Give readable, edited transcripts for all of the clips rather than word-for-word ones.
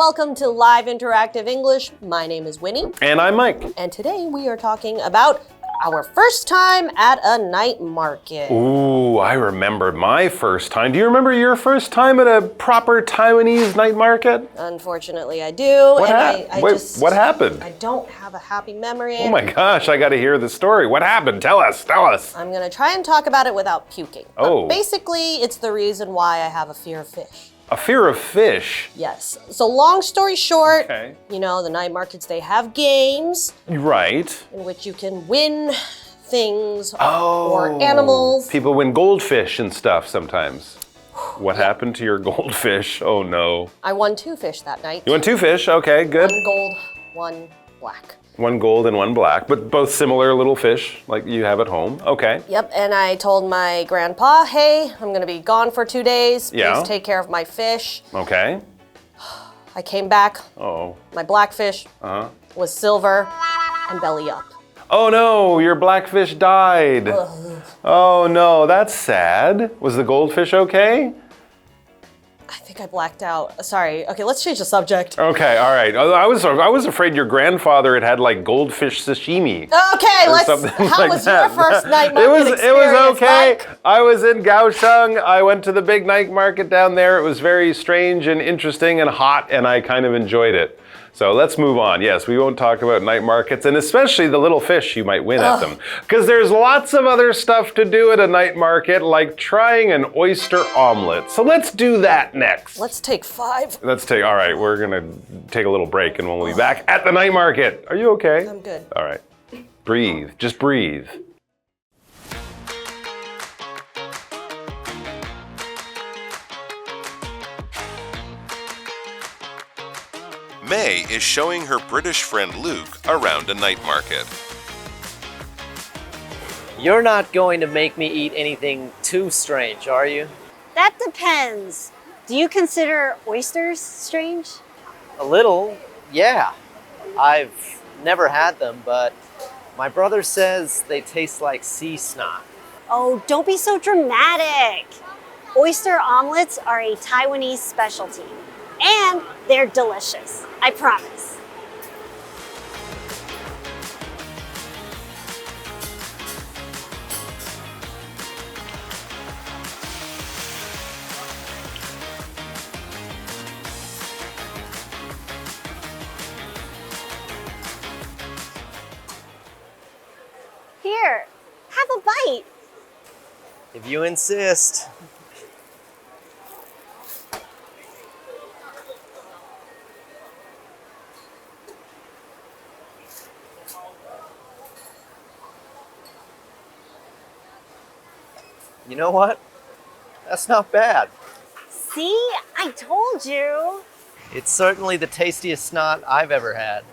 welcome to Live Interactive English. My name is Winnie. And I'm Mike. And today we are talking about our first time at a night market. Ooh, I remembered my first time. Do you remember your first time at a proper Taiwanese night market? Unfortunately, I do. What happened? I don't have a happy memory. Oh my gosh, I got to hear the story. What happened? Tell us. I'm going to try and talk about it without puking. Oh. But basically, it's the reason why I have a fear of fish. A fear of fish? Yes. So long story short, okay. You know, the night markets, they have games. Right. In which you can win things or animals. People win goldfish and stuff sometimes. What happened to your goldfish? Oh no. I won 2 fish that night. You won 2 fish, okay, good. 1 gold, 1 black. 1 gold and 1 black, but both similar little fish like you have at home. Okay. Yep, and I told my grandpa, hey, I'm gonna be gone for 2 days. Please take care of my fish. Okay. I came back. Oh. My blackfish was silver and belly up. Oh no, your blackfish died. Ugh. Oh no, that's sad. Was the goldfish okay? I think I blacked out. Sorry. Okay, let's change the subject. Okay, all right. I was afraid your grandfather had like goldfish sashimi. Okay, how was your first night market experience? It was okay. Mike? I was in Kaohsiung. I went to the big night market down there. It was very strange and interesting and hot, and I kind of enjoyed it. So let's move on. Yes, we won't talk about night markets, and especially the little fish you might win at them. Because there's lots of other stuff to do at a night market, like trying an oyster omelet. So let's do that next. Let's take 5. All right, we're gonna take a little break and we'll be back at the night market. Are you okay? I'm good. All right, breathe, just breathe. May is showing her British friend Luke around a night market. You're not going to make me eat anything too strange, are you? That depends. Do you consider oysters strange? A little, yeah. I've never had them, but my brother says they taste like sea snot. Oh, don't be so dramatic. Oyster omelets are a Taiwanese specialty, and they're delicious, I promise. Here, have a bite. If you insist. You know what? That's not bad. See, I told you. It's certainly the tastiest snot I've ever had.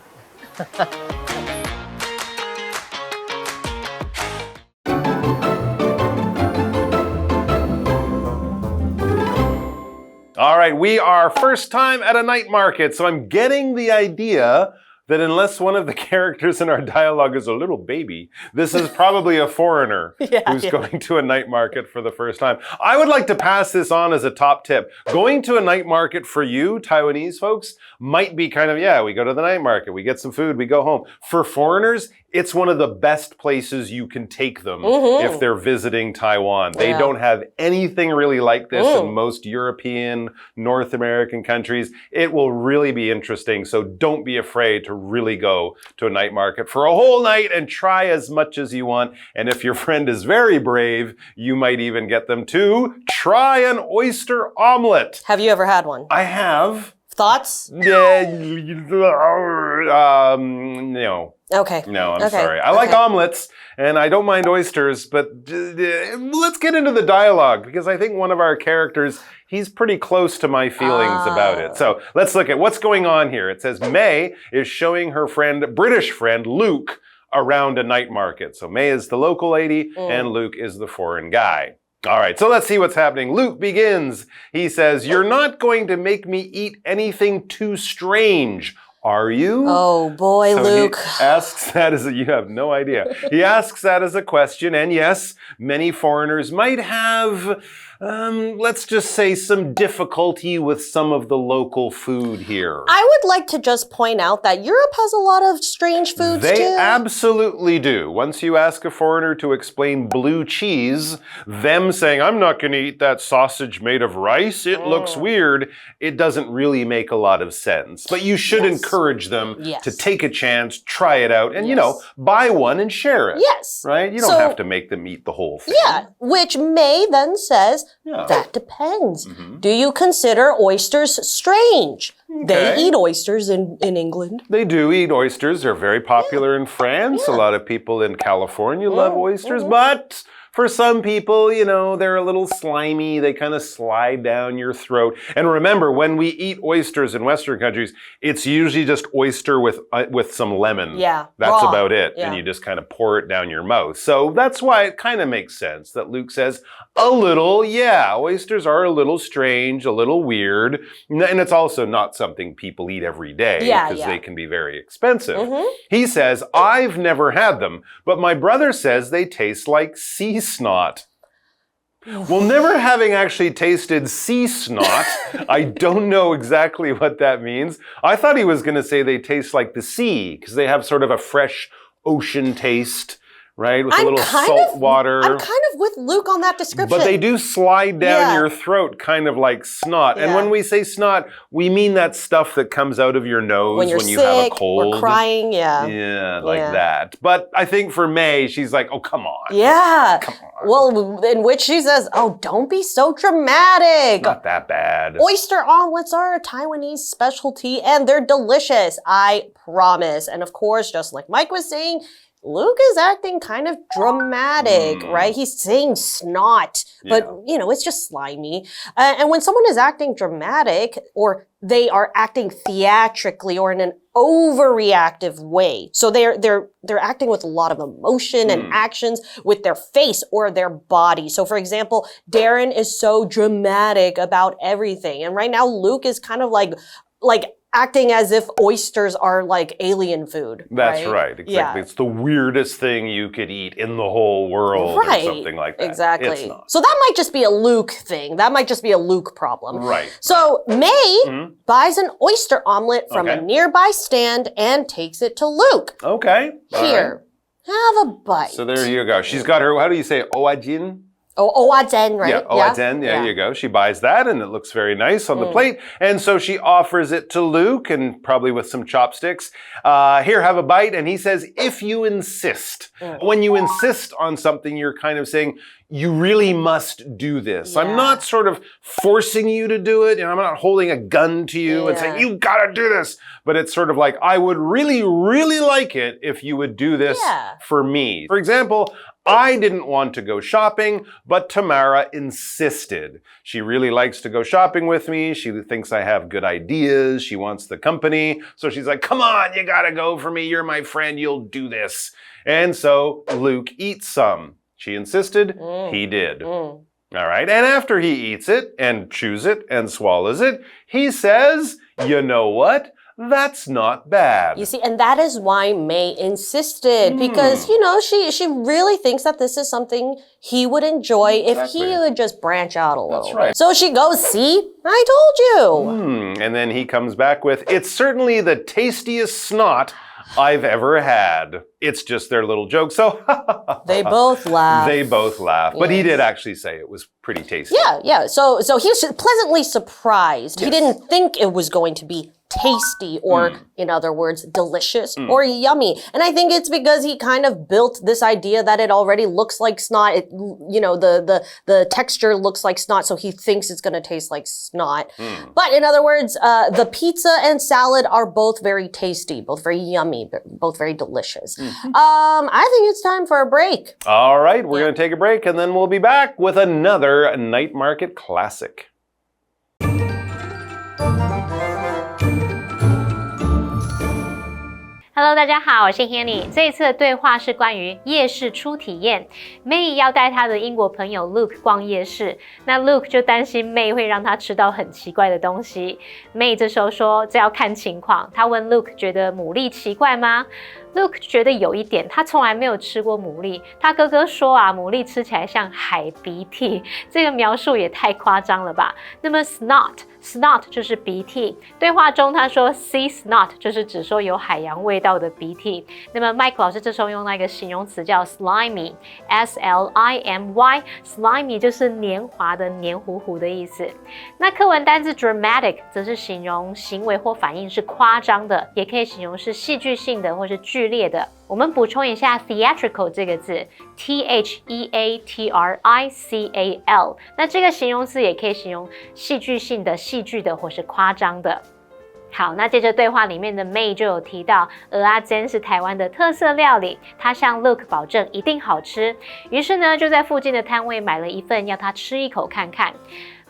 All right, we are first time at a night market, so I'm getting the idea that unless one of the characters in our dialogue is a little baby, this is probably a foreigner who's going to a night market for the first time. I would like to pass this on as a top tip. Going to a night market for you, Taiwanese folks, might be kind of, we go to the night market, we get some food, we go home. For foreigners, it's one of the best places you can take them if they're visiting Taiwan. They don't have anything really like this in most European, North American countries. It will really be interesting, so don't be afraid to really go to a night market for a whole night and try as much as you want. And if your friend is very brave, you might even get them to try an oyster omelet. Have you ever had one? I have. Thoughts? No. Okay. No, I'm sorry. I like omelets, and I don't mind oysters, but let's get into the dialogue, because I think one of our characters, he's pretty close to my feelings about it. So let's look at what's going on here. It says May is showing her British friend, Luke, around a night market. So May is the local lady, and Luke is the foreign guy. All right, so let's see what's happening. Luke begins. He says, "You're not going to make me eat anything too strange, are you?" Oh boy, so Luke. He asks that as you have no idea. He asks that as a question, and yes, many foreigners might have let's just say some difficulty with some of the local food here. I would like to just point out that Europe has a lot of strange foods too. They absolutely do. Once you ask a foreigner to explain blue cheese, them saying, I'm not going to eat that sausage made of rice, it looks weird, it doesn't really make a lot of sense. But you should encourage them to take a chance, try it out, and, you know, buy one and share it. Yes. Right? You don't have to make them eat the whole thing. Yeah, which May then says, that depends. Do you consider oysters strange? They eat oysters in England. They do eat oysters. They're very popular in France. A lot of people in California love oysters, but for some people, you know, they're a little slimy. They kind of slide down your throat. And remember, when we eat oysters in Western countries, it's usually just oyster with some lemon. Yeah. That's raw. about it. And you just kind of pour it down your mouth. So that's why it kind of makes sense that Luke says, a little, oysters are a little strange, a little weird. And it's also not something people eat every day because they can be very expensive. He says, I've never had them, but my brother says they taste like sea snot. Well, never having actually tasted sea snot, I don't know exactly what that means. I thought he was going to say they taste like the sea because they have sort of a fresh ocean taste. Right? With a little salt water. I'm kind of with Luke on that description. But they do slide down your throat kind of like snot. And when we say snot, we mean that stuff that comes out of your nose when you have a cold. Or crying, Yeah, like that. But I think for May, she's like, oh, come on. Yeah. Come on. Well, in which she says, oh, don't be so dramatic. Not that bad. Oyster omelets are a Taiwanese specialty and they're delicious. I promise. And of course, just like Mike was saying, Luke is acting kind of dramatic, right? He's saying snot, but, you know, it's just slimy. And when someone is acting dramatic or they are acting theatrically or in an overreactive way, so they're acting with a lot of emotion and actions with their face or their body. So, for example, Darren is so dramatic about everything. And right now, Luke is kind of like acting as if oysters are like alien food. That's right. Exactly. Yeah. It's the weirdest thing you could eat in the whole world or something like that. Exactly. It's not. So that might just be a Luke thing. That might just be a Luke problem. Right. So May buys an oyster omelet from a nearby stand and takes it to Luke. Okay. Here, have a bite. So there you go. She's got her, how do you say, oajin? Oh, oazen, right? Yeah, oazen, there you go. She buys that and it looks very nice on the plate. And so she offers it to Luke and probably with some chopsticks. Here, have a bite. And he says, if you insist. When you insist on something, you're kind of saying, you really must do this. Yeah. I'm not sort of forcing you to do it. And I'm not holding a gun to you and saying, you gotta do this. But it's sort of like, I would really, really like it if you would do this for me. For example, I didn't want to go shopping, but Tamara insisted. She really likes to go shopping with me. She thinks I have good ideas. She wants the company. So she's like, come on, you gotta go for me. You're my friend. You'll do this. And so Luke eats some. She insisted. He did. All right. And after he eats it and chews it and swallows it, he says, you know what? That's not bad. You see, and that is why May insisted because, you know, she really thinks that this is something he would enjoy if he would just branch out a little. That's right. So she goes, see, I told you. And then he comes back with, it's certainly the tastiest snot I've ever had. It's just their little joke. So they both laugh. They both laugh. But he did actually say it was pretty tasty. Yeah. So he was pleasantly surprised. He didn't think it was going to be tasty or, in other words, delicious or yummy. And I think it's because he kind of built this idea that it already looks like snot. It, you know, the texture looks like snot, so he thinks it's going to taste like snot. But in other words, the pizza and salad are both very tasty, both very yummy, both very delicious. I think it's time for a break. All right, we're going to take a break and then we'll be back with another Night Market classic. Hello， 大家好，我是 Hanny。这一次的对话是关于夜市初体验。May 要带她的英国朋友 Luke 逛夜市，那 Luke 就担心 May 会让他吃到很奇怪的东西。May 这时候说这要看情况，他问 Luke 觉得牡蛎奇怪吗 Luke 觉得有一点，他从来没有吃过牡蛎。他哥哥说啊，牡蛎吃起来像海鼻涕，这个描述也太夸张了吧？那么 snot 就是鼻涕。对话中他说 sea snot 就是指说有海洋味道的鼻涕。那么 Mike 老师这时候用那个形容词叫 slimy， S-L-I-M-Y， slimy 就是黏滑的、黏糊糊的意思。那课文单字 dramatic 则是形容行为或反应是夸张的，也可以形容是戏剧性的或是剧烈的。我们补充一下 theatrical 这个字 T-H-E-A-T-R-I-C-A-L， 那这个形容词也可以形容戏剧性的、戏剧的或是夸张的。好，那接着对话里面的 May 就有提到蚵仔煎是台湾的特色料理，他向 Luke 保证一定好吃，于是呢就在附近的摊位买了一份要他吃一口看看。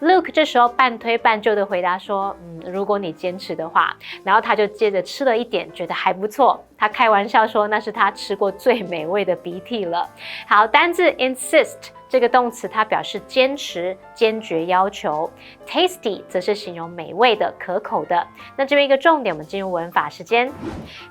Luke 这时候半推半就的回答说如果你坚持的话，然后他就接着吃了一点，觉得还不错。他开玩笑说那是他吃过最美味的鼻涕了。好，单字 insist这个动词它表示坚持、坚决要求。Tasty 则是形容美味的、可口的。那这边一个重点，我们进入文法时间。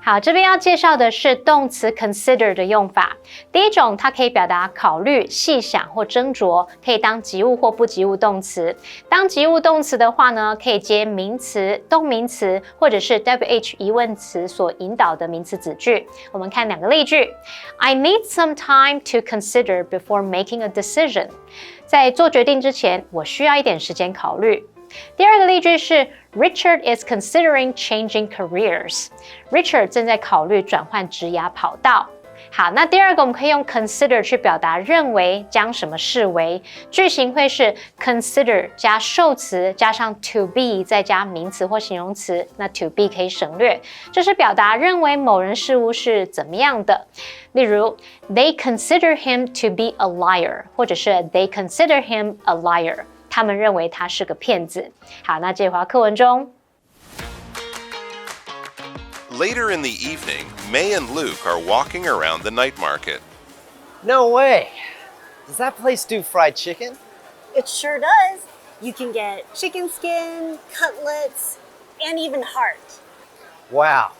好，这边要介绍的是动词 consider 的用法。第一种，它可以表达考虑、细想或斟酌，可以当及物或不及物动词。当及物动词的话呢，可以接名词、动名词或者是 WH 疑问词所引导的名词子句。我们看两个例句 ：I need some time to consider before making a decision。在做决定之前，我需要一点时间考虑。第二个例句是 Richard is considering changing careers。Richard 正在考虑转换职涯跑道。好，那第二个我们可以用 consider 去表达认为，将什么视为。句型会是 consider 加受词加上 to be 再加名词或形容词，那 to be 可以省略，这是表达认为某人事物是怎么样的。例如 They consider him to be a liar， 或者是 They consider him a liar， 他们认为他是个骗子。好，那这回课文中。Later in the evening, May and Luke are walking around the night market. No way! Does that place do fried chicken? It sure does. You can get chicken skin, cutlets, and even heart. Wow.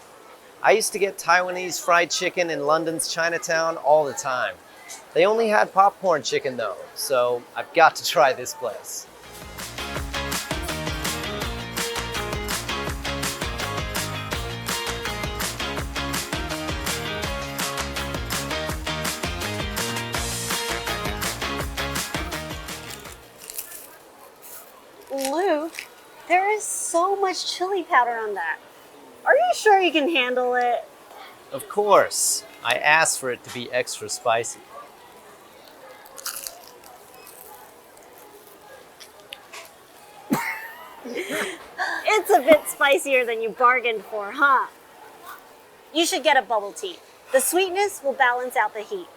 I used to get Taiwanese fried chicken in London's Chinatown all the time. They only had popcorn chicken though, so I've got to try this place. Luke, there is so much chili powder on that. Are you sure you can handle it? Of course. I asked for it to be extra spicy. It's a bit spicier than you bargained for, huh? You should get a bubble tea. The sweetness will balance out the heat.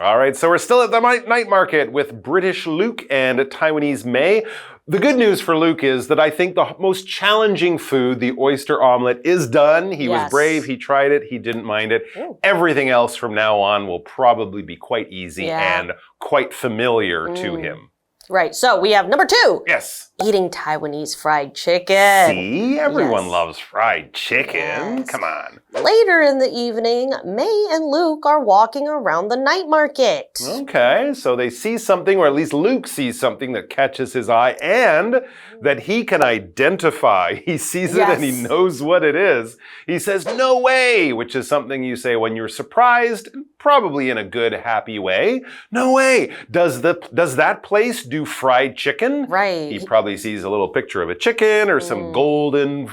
All right, so we're still at the night market with British Luke and Taiwanese May. The good news for Luke is that I think the most challenging food, the oyster omelet, is done. He was brave, he tried it, he didn't mind it. Ooh. Everything else from now on will probably be quite easy and quite familiar to him. Right, so we have number 2. Yes. Eating Taiwanese fried chicken. See, everyone loves fried chicken. Yes. Come on. Later in the evening, May and Luke are walking around the night market. Okay, so they see something, or at least Luke sees something that catches his eye and that he can identify. He sees it and he knows what it is. He says, "No way," which is something you say when you're surprised, probably in a good, happy way. No way. Does that place do fried chicken? Right. He probably sees a little picture of a chicken or some golden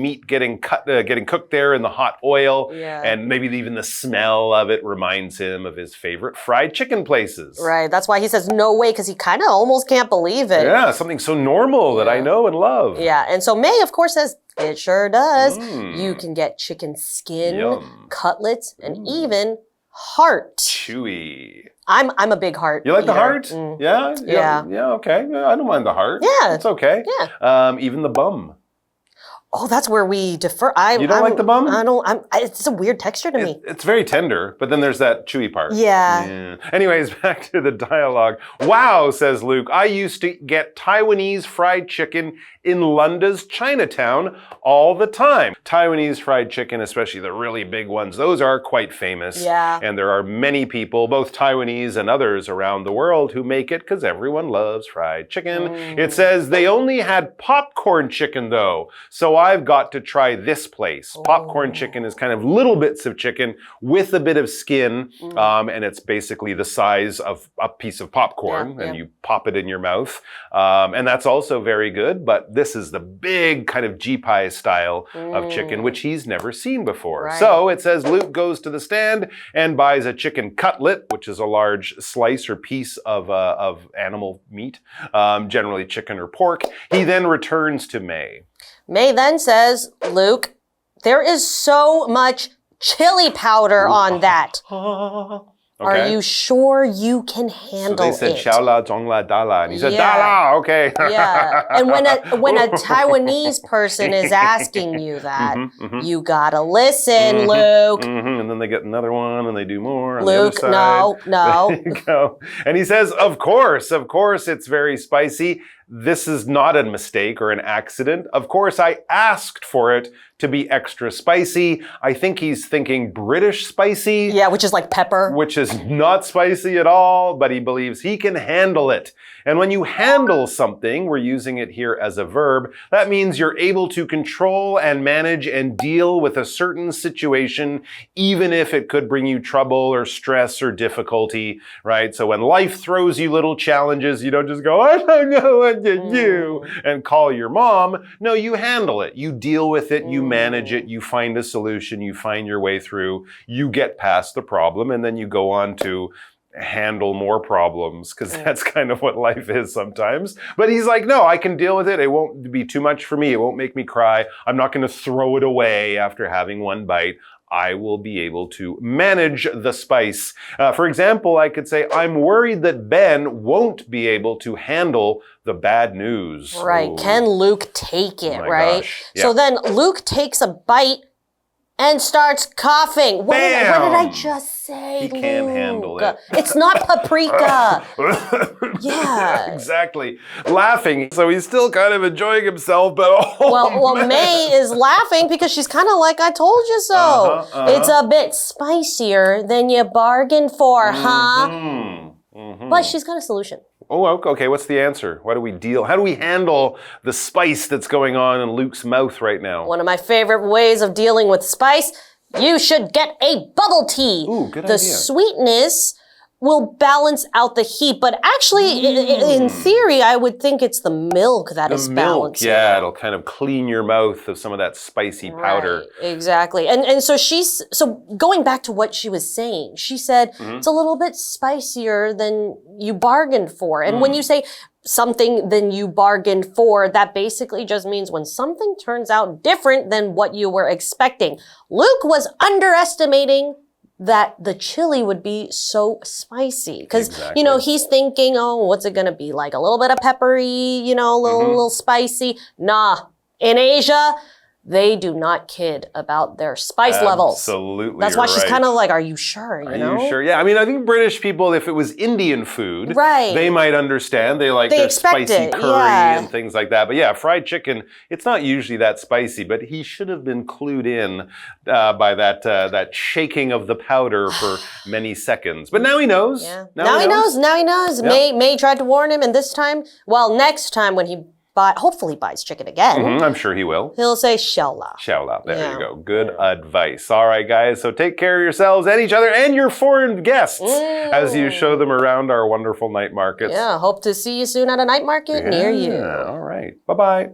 meat getting cooked there in the hot oil. Yeah. And maybe even the smell of it reminds him of his favorite fried chicken places. Right, that's why he says no way, because he kind of almost can't believe it. Yeah, something so normal that I know and love. Yeah, and so May, of course, says, it sure does. You can get chicken skin, cutlets, and even heart. Chewy. I'm a big heart You like eater. the heart? Yeah, okay. I don't mind the heart. Yeah. It's okay. Yeah. Even the bum. Oh, that's where we defer. You don't like the bum? It's a weird texture to me. It's very tender, but then there's that chewy part. Yeah. Anyways, back to the dialogue. Wow, says Luke, I used to get Taiwanese fried chicken in London's Chinatown all the time. Taiwanese fried chicken, especially the really big ones, those are quite famous. Yeah. And there are many people, both Taiwanese and others around the world, who make it because everyone loves fried chicken. It says they only had popcorn chicken though, so I've got to try this place. Popcorn chicken is kind of little bits of chicken with a bit of skin, and it's basically the size of a piece of popcorn, and you pop it in your mouth. And that's also very good, but this is the big kind of G-pie style of chicken, which he's never seen before. Right. So it says Luke goes to the stand and buys a chicken cutlet, which is a large slice or piece of animal meat, generally chicken or pork. He then returns to May. May then says, Luke, there is so much chili powder on that. Okay. Are you sure you can handle it? So they said, "Xiao la, zhong la, da la," and he said, "Da la." Okay. Yeah. And when a Taiwanese person is asking you that, you gotta listen, Luke. And then they get another one, and they do more. Luke, on the other side. no. There you go. And he says, of course, it's very spicy. This is not a mistake or an accident. Of course, I asked for it to be extra spicy. I think he's thinking British spicy. Yeah, which is like pepper. Which is not spicy at all, but he believes he can handle it. And when you handle something, we're using it here as a verb, that means you're able to control and manage and deal with a certain situation, even if it could bring you trouble or stress or difficulty, right? So when life throws you little challenges, you don't just go, I don't know what to do, and call your mom. No, you handle it. You deal with it. You manage it. You find a solution. You find your way through. You get past the problem, and then you go on to handle more problems, because that's kind of what life is sometimes. But he's like, no, I can deal with it. It won't be too much for me. It won't make me cry. I'm not going to throw it away after having one bite. I will be able to manage the spice. For example, I could say, I'm worried that Ben won't be able to handle the bad news. Right. Ooh. Can Luke take it, right? Gosh. Yeah. So then Luke takes a bite and starts coughing. What did I just say, He can't handle it. It's not paprika. Yeah. Exactly. Laughing. So he's still kind of enjoying himself, but Well, May is laughing because she's kind of like, I told you so. It's a bit spicier than you bargained for, huh? But she's got a solution. Oh, okay. What's the answer? How do we handle the spice that's going on in Luke's mouth right now? One of my favorite ways of dealing with spice, you should get a bubble tea. Ooh, good the idea. Sweetness will balance out the heat, but actually, in theory, I would think it's the milk that is balancing. Yeah, it'll kind of clean your mouth of some of that spicy powder. Right, exactly. And so so going back to what she was saying, she said it's a little bit spicier than you bargained for. And when you say something than you bargained for, that basically just means when something turns out different than what you were expecting. Luke was underestimating that the chili would be so spicy. Because, he's thinking, oh, what's it going to be like? A little bit of peppery, a little spicy. Nah, in Asia, they do not kid about their spice levels. Absolutely. That's why she's kind of like, are you sure? Are you sure? Yeah, I mean, I think British people, if it was Indian food, they might understand. They like their spicy curry and things like that. But yeah, fried chicken, it's not usually that spicy, but he should have been clued in by that shaking of the powder for many seconds. But now he knows. Yeah. Now he knows. Yeah. May tried to warn him, and next time when he hopefully buys chicken again. I'm sure he will. He'll say, xiao la. Xiao la. There you go. Good advice. All right, guys. So take care of yourselves and each other and your foreign guests as you show them around our wonderful night markets. Yeah. Hope to see you soon at a night market near you. All right. Bye-bye.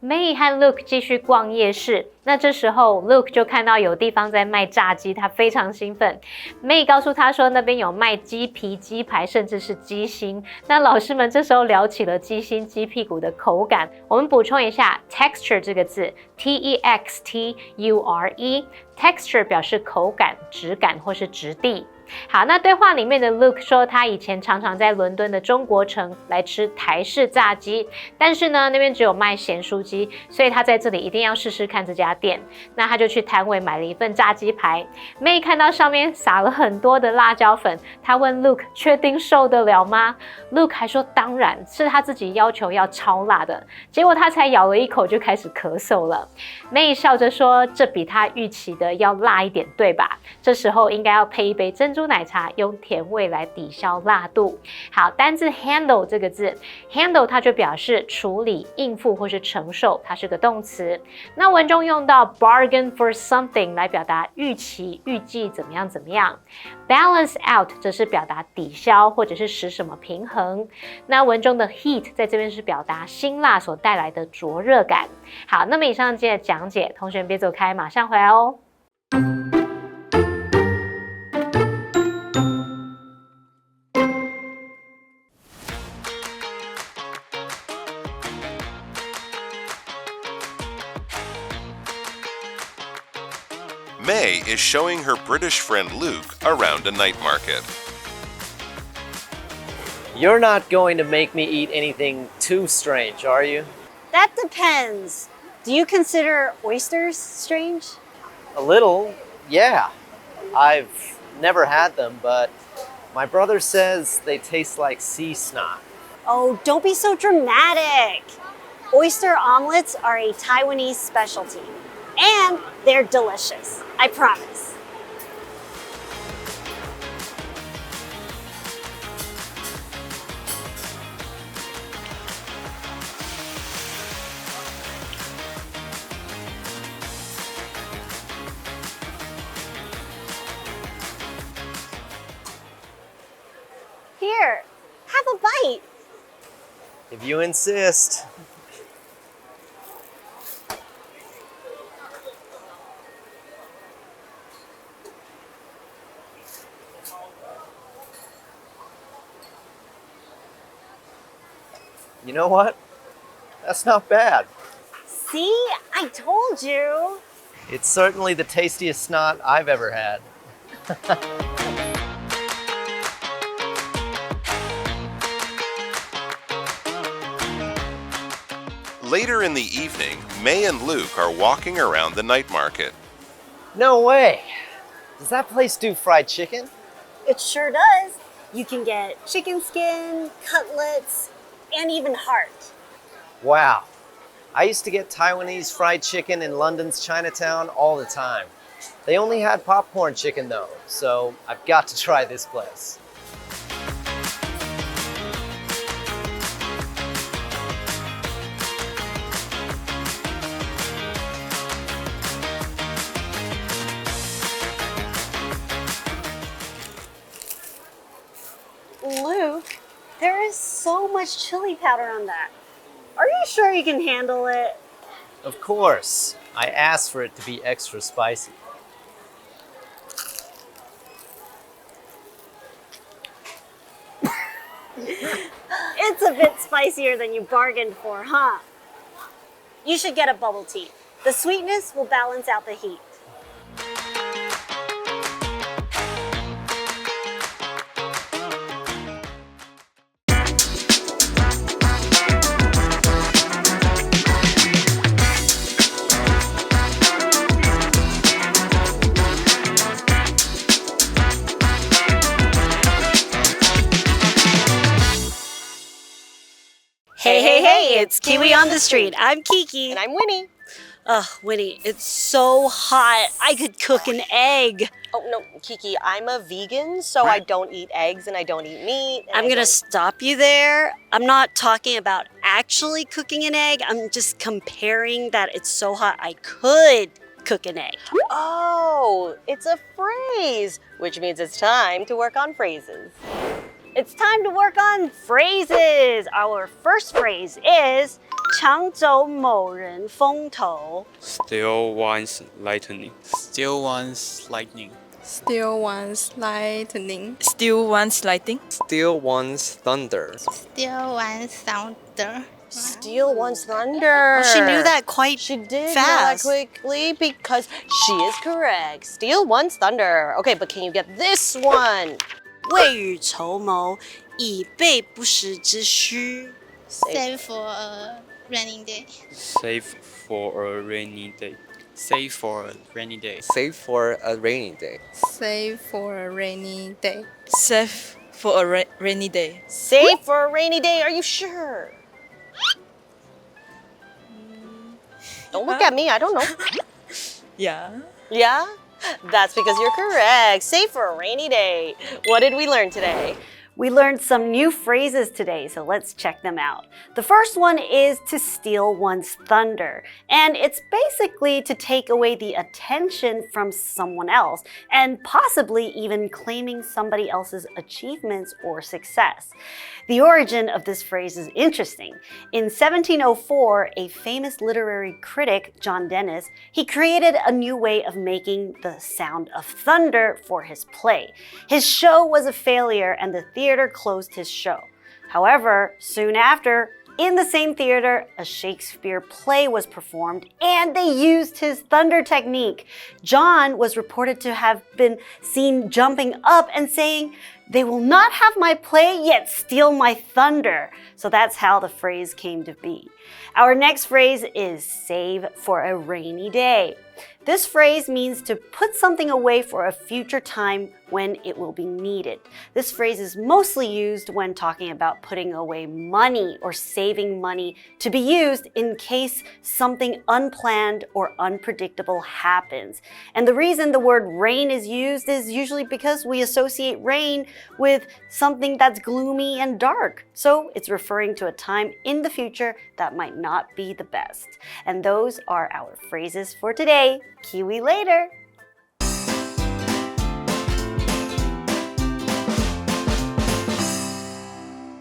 May 和 Luke 继续逛夜市，那这时候 Luke 就看到有地方在卖炸鸡，他非常兴奋。May 告诉他说那边有卖鸡皮、鸡排，甚至是鸡心。那老师们这时候聊起了鸡心、鸡屁股的口感。我们补充一下 texture 这个字 ，T-E-X-T-U-R-E，texture 表示口感、质感或是质地。好，那对话里面的 Luke 说，他以前常常在伦敦的中国城来吃台式炸鸡，但是呢，那边只有卖咸酥鸡，所以他在这里一定要试试看这家店。那他就去摊位买了一份炸鸡排。May 看到上面撒了很多的辣椒粉，他问 Luke 确定受得了吗？ Luke 还说当然，是他自己要求要超辣的，结果他才咬了一口就开始咳嗽了。May 笑着说，这比他预期的要辣一点，对吧？这时候应该要配一杯珍珠奶茶，用甜味来抵消辣度。好，单字 handle 这个字 handle 它就表示处理、应付或是承受，它是个动词。那文中用到 bargain for something 来表达预期、预计怎么样怎么样。balance out 则是表达抵消或者是使什么平衡。那文中的 heat 在这边是表达辛辣所带来的灼热感。好，那么以上接着讲解，同学们别走开，马上回来哦。May is showing her British friend Luke around a night market. You're not going to make me eat anything too strange, are you? That depends. Do you consider oysters strange? A little, yeah. I've never had them, but my brother says they taste like sea snot. Oh, don't be so dramatic. Oyster omelets are a Taiwanese specialty, and they're delicious, I promise. Here, have a bite. If you insist. You know what? That's not bad. See, I told you. It's certainly the tastiest snot I've ever had. Later in the evening, May and Luke are walking around the night market. No way. Does that place do fried chicken? It sure does. You can get chicken skin, cutlets, and even heart. Wow. I used to get Taiwanese fried chicken in London's Chinatown all the time. They only had popcorn chicken though, so I've got to try this place. Luke, there is so much chili powder on that. Are you sure you can handle it? Of course. I asked for it to be extra spicy. It's a bit spicier than you bargained for, huh? You should get a bubble tea. The sweetness will balance out the heat. Hey, it's Kiwi on the street. I'm Kiki. And I'm Winnie. Ugh, Winnie, it's so hot. I could cook an egg. Oh, no, Kiki, I'm a vegan, so I don't eat eggs and I don't eat meat. I'm gonna stop you there. I'm not talking about actually cooking an egg. I'm just comparing that it's so hot I could cook an egg. Oh, it's a phrase, which means it's time to work on phrases. It's time to work on phrases. Our first phrase is 抢走某人风头. Still wants lightning. Still wants lightning. Still wants lightning. Still wants lighting. Still wants thunder. Still wants thunder. Steal one's thunder. She knew that quite She did fast. know that quickly because she is correct. Steal one's thunder. Okay, but can you get this one? 未雨绸缪，以备不时之需。 Save for a rainy day. Save for a rainy day. Save for a rainy day. Save for a rainy day. Save for a rainy day. Save for a rainy day. Save for a rainy day. Are you sure? Don't look at me. I don't know. Yeah. Yeah? That's because you're correct. Save for a rainy day. What did we learn today? We learned some new phrases today, so let's check them out. The first one is to steal one's thunder, and it's basically to take away the attention from someone else and possibly even claiming somebody else's achievements or success. The origin of this phrase is interesting. In 1704, a famous literary critic, John Dennis, he created a new way of making the sound of thunder for his play. His show was a failure and the theater closed his show. However, soon after, in the same theater, a Shakespeare play was performed and they used his thunder technique. John was reported to have been seen jumping up and saying, "They will not have my play, yet steal my thunder." So that's how the phrase came to be. Our next phrase is save for a rainy day. This phrase means to put something away for a future time when it will be needed. This phrase is mostly used when talking about putting away money or saving money to be used in case something unplanned or unpredictable happens. And the reason the word rain is used is usually because we associate rain with something that's gloomy and dark. So it's referring to a time in the future that might not be the best. And those are our phrases for today. KiWi later!